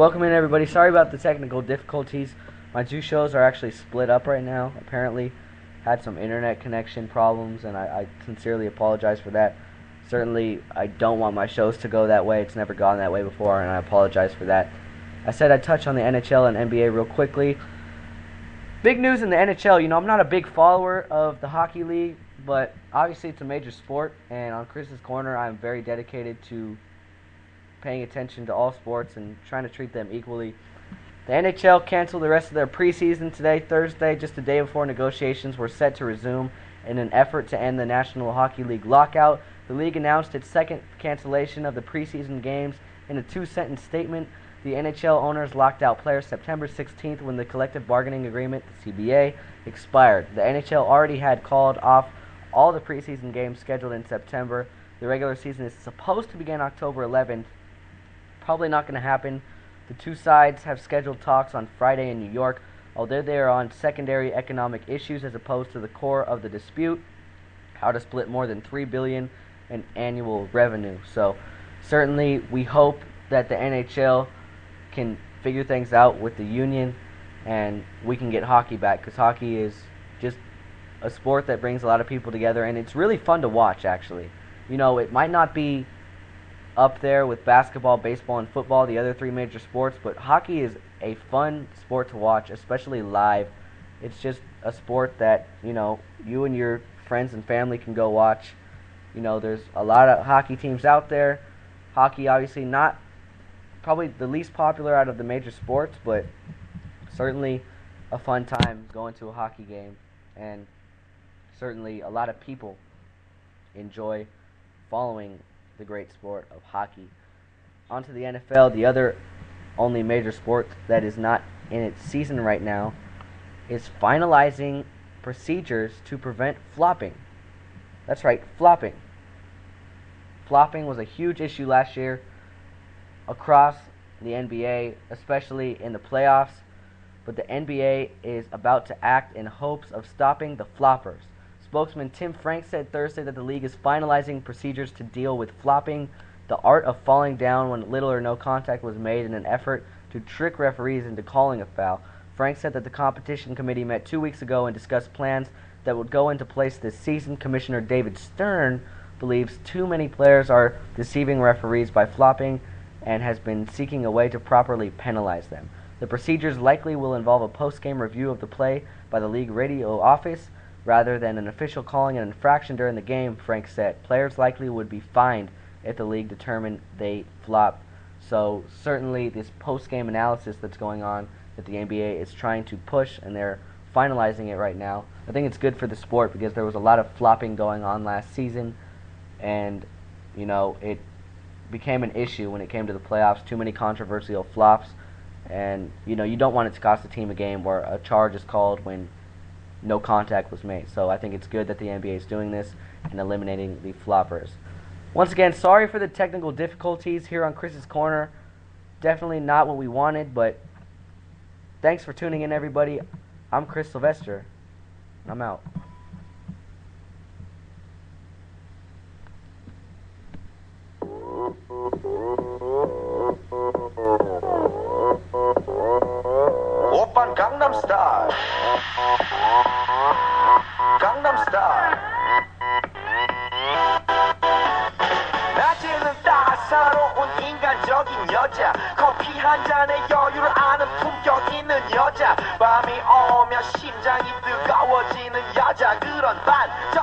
Welcome in, everybody. Sorry about the technical difficulties. My two shows are actually split up right now. Apparently had some internet connection problems, and I sincerely apologize for that. Certainly, I don't want my shows to go that way. It's never gone that way before, and I apologize for that. I said I'd touch on the NHL and NBA real quickly. Big news in the NHL. I'm not a big follower of the hockey league, but obviously it's a major sport, and on Chris's Corner, I'm very dedicated to paying attention to all sports and trying to treat them equally. The NHL canceled the rest of their preseason today, Thursday, just a day before negotiations were set to resume in an effort to end the National Hockey League lockout. The league announced its second cancellation of the preseason games in a two-sentence statement. The NHL owners locked out players September 16th when the collective bargaining agreement, the CBA, expired. The NHL already had called off all the preseason games scheduled in September. The regular season is supposed to begin October 11th. Probably not going to happen. The two sides have scheduled talks on Friday in New York, although they are on secondary economic issues as opposed to the core of the dispute, how to split more than $3 billion in annual revenue. So certainly we hope that the NHL can figure things out with the union and we can get hockey back, because hockey is just a sport that brings a lot of people together, and it's really fun to watch, actually. It might not be up there with basketball, baseball, and football, the other three major sports, but hockey is a fun sport to watch, especially live. It's just a sport that, you and your friends and family can go watch. There's a lot of hockey teams out there. Hockey, obviously, not probably the least popular out of the major sports, but certainly a fun time going to a hockey game, and certainly a lot of people enjoy following the great sport of hockey. On to the NFL, the other only major sport that is not in its season right now is finalizing procedures to prevent flopping. That's right, flopping. Flopping was a huge issue last year across the NBA, especially in the playoffs, but the NBA is about to act in hopes of stopping the floppers. Spokesman Tim Frank said Thursday that the league is finalizing procedures to deal with flopping, the art of falling down when little or no contact was made, in an effort to trick referees into calling a foul. Frank said that the competition committee met 2 weeks ago and discussed plans that would go into place this season. Commissioner David Stern believes too many players are deceiving referees by flopping and has been seeking a way to properly penalize them. The procedures likely will involve a post-game review of the play by the league radio office, rather than an official calling an infraction during the game, Frank said. Players likely would be fined if the league determined they flopped. So certainly this post-game analysis that's going on that the NBA is trying to push, and they're finalizing it right now. I think it's good for the sport because there was a lot of flopping going on last season, and it became an issue when it came to the playoffs. Too many controversial flops, and you don't want it to cost a team a game where a charge is called when no contact was made. So I think it's good that the NBA is doing this and eliminating the floppers. Once again, sorry for the technical difficulties here on Chris's Corner. Definitely not what we wanted, but thanks for tuning in, everybody. I'm Chris Sylvester. I'm out. 오빤 강남 스타일 강남 스타일 낮에는 따사로운 인간적인 여자 커피 한 잔에 여유를 아는 품격 있는 여자 밤이 오면 심장이 뜨거워지는 여자 그런 반전